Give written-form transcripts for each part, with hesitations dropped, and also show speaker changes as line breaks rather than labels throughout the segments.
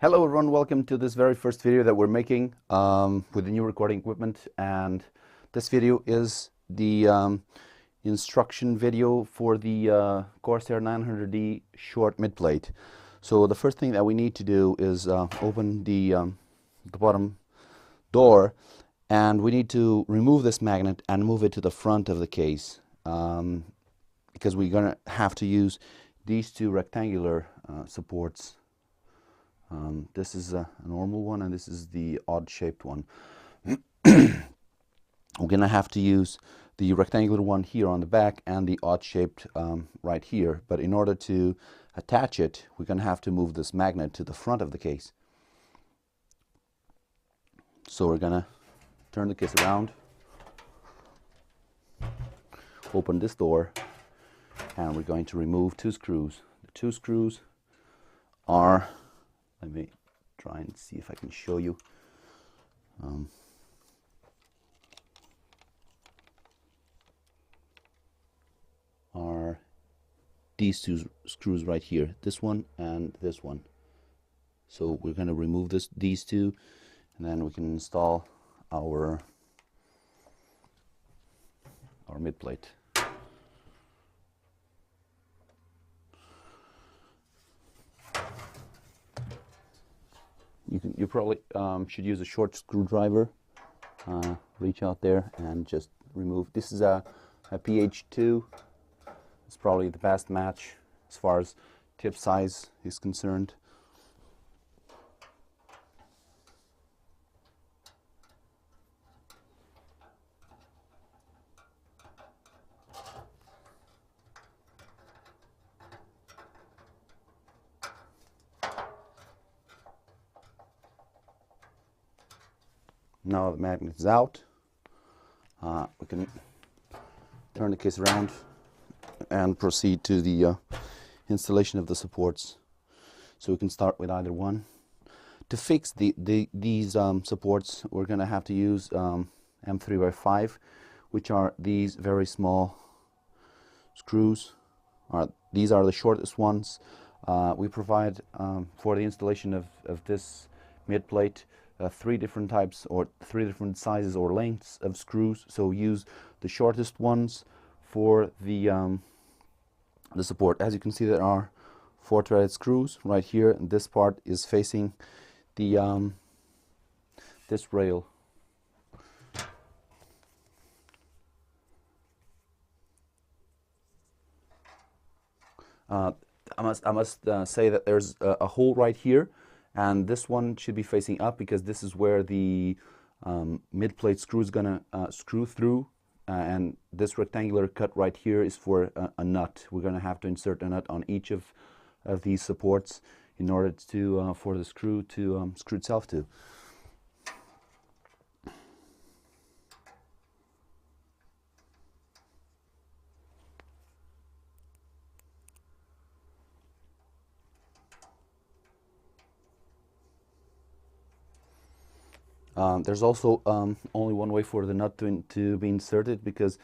Hello everyone, welcome to this very first video that we're making with the new recording equipment, and this video is the instruction video for the Corsair 900D short mid-plate. So the first thing that we need to do is open the bottom door, and we need to remove this magnet and move it to the front of the case because we're going to have to use these two rectangular supports. This is a normal one, and this is the odd-shaped one. We're going to have to use the rectangular one here on the back and the odd-shaped right here. But in order to attach it, we're going to have to move this magnet to the front of the case. So we're going to turn the case around, open this door, and we're going to remove two screws. The two screws are... Let me try and see if I can show you. Are these two screws right here, this one and this one. So we're going to remove these two, and then we can install our mid-plate. You probably should use a short screwdriver. Reach out there and just remove. This is a PH2. It's probably the best match as far as tip size is concerned. Now the magnet is out. We can turn the case around and proceed to the installation of the supports. So we can start with either one. To fix these supports, we're going to have to use M3x5, which are these very small screws. These are the shortest ones. We provide for the installation of this mid-plate 3 different types or 3 different sizes or lengths of screws. So use the shortest ones for the support. As you can see, there are 4 threaded screws right here, and this part is facing the this rail. I must say that there's a hole right here, and this one should be facing up because this is where the mid-plate screw is going to screw through, and this rectangular cut right here is for a nut. We're going to have to insert a nut on each of these supports in order to for the screw to screw itself to. There's also only one way for the nut to be inserted, because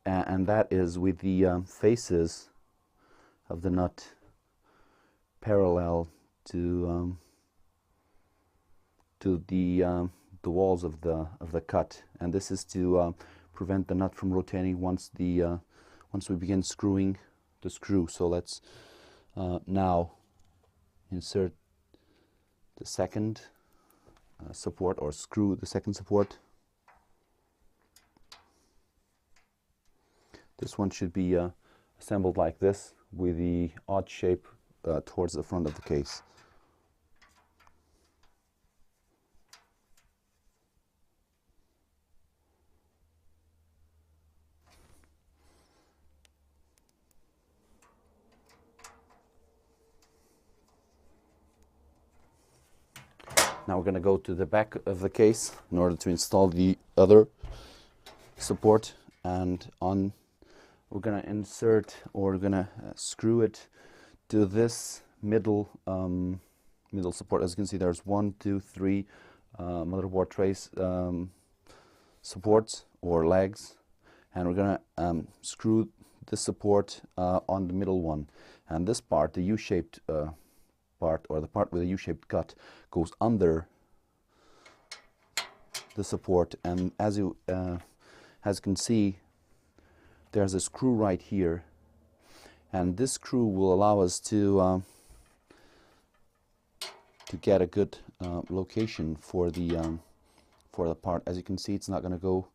and that is with the faces of the nut parallel to the walls of the cut, and this is to prevent the nut from rotating once we begin screwing the screw. So let's now insert the second support, or screw the second support. This one should be assembled like this, with the odd shape towards the front of the case. Now we're going to go to the back of the case in order to install the other support, and we're going to insert, or we're going to screw it to this middle support. As you can see, there's 1, 2, 3 motherboard trace supports or legs, and we're going to screw the support on the middle one, and this part, the U-shaped part, or the part with a U-shaped cut, goes under the support, and as you can see, there's a screw right here, and this screw will allow us to get a good location for the part. As you can see, it's not going to go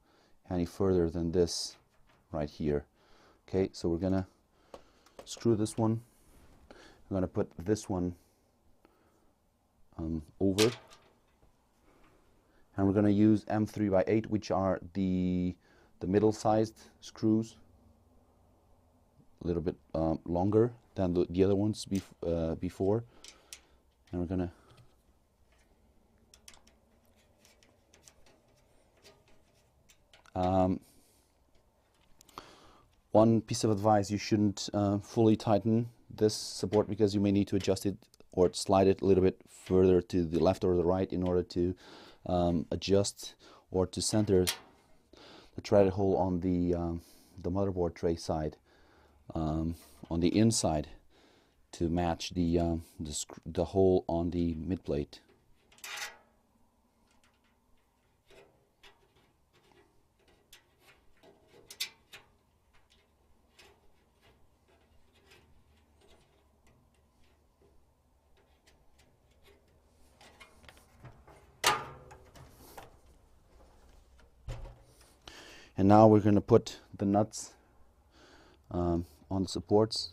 any further than this right here. Okay, so we're going to screw this one. I'm going to put this one over, and we're going to use M3x8, which are the middle-sized screws, a little bit longer than the other ones before, and we're going to one piece of advice: you shouldn't fully tighten this support, because you may need to adjust it or slide it a little bit further to the left or the right in order to adjust or to center the threaded hole on the motherboard tray side, on the inside, to match the hole on the midplate. And now we're going to put the nuts on the supports.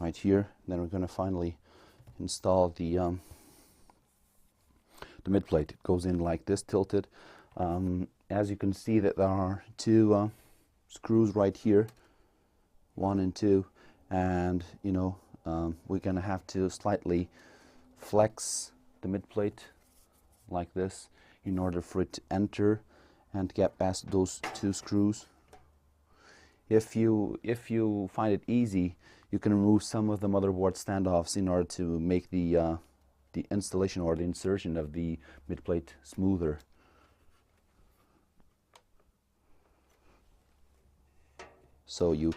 Right here. Then we're going to finally install the midplate. It goes in like this, tilted. As you can see, that there are two screws right here, 1 and 2, and we're going to have to slightly flex the midplate like this in order for it to enter and to get past those two screws. If you find it easy, you can remove some of the motherboard standoffs in order to make the installation or the insertion of the midplate smoother. So you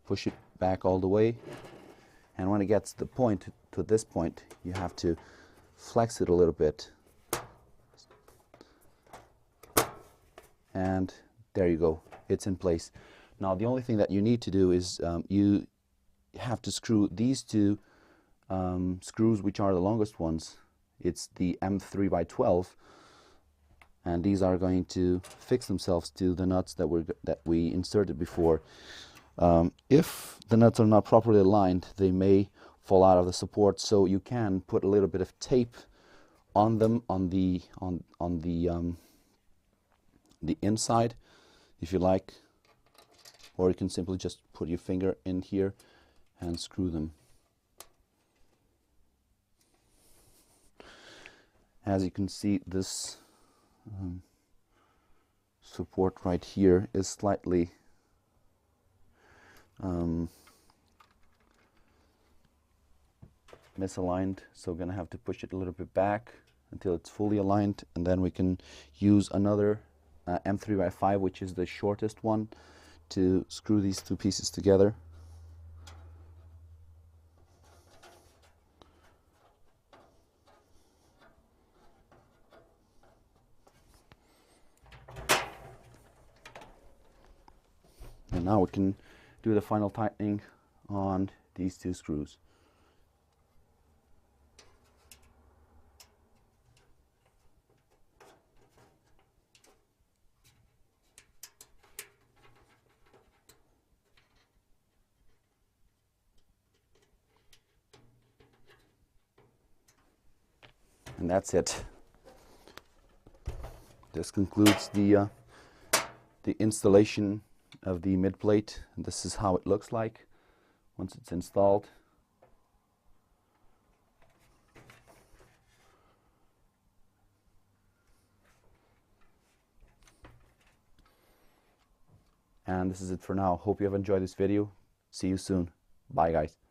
push it back all the way, and when it gets to this point, you have to flex it a little bit, and there you go, it's in place. Now the only thing that you need to do is you have to screw these two screws, which are the longest ones. It's the M3x12, and these are going to fix themselves to the nuts that we inserted before. If the nuts are not properly aligned, they may fall out of the support, so you can put a little bit of tape on them on the inside, if you like, or you can simply just put your finger in here and screw them. As you can see, this support right here is slightly misaligned, so we're going to have to push it a little bit back until it's fully aligned, and then we can use another M3x5, which is the shortest one, to screw these two pieces together. And now we can do the final tightening on these two screws. And that's it. This concludes the installation of the midplate. And this is how it looks like once it's installed. And this is it for now. Hope you have enjoyed this video. See you soon. Bye, guys.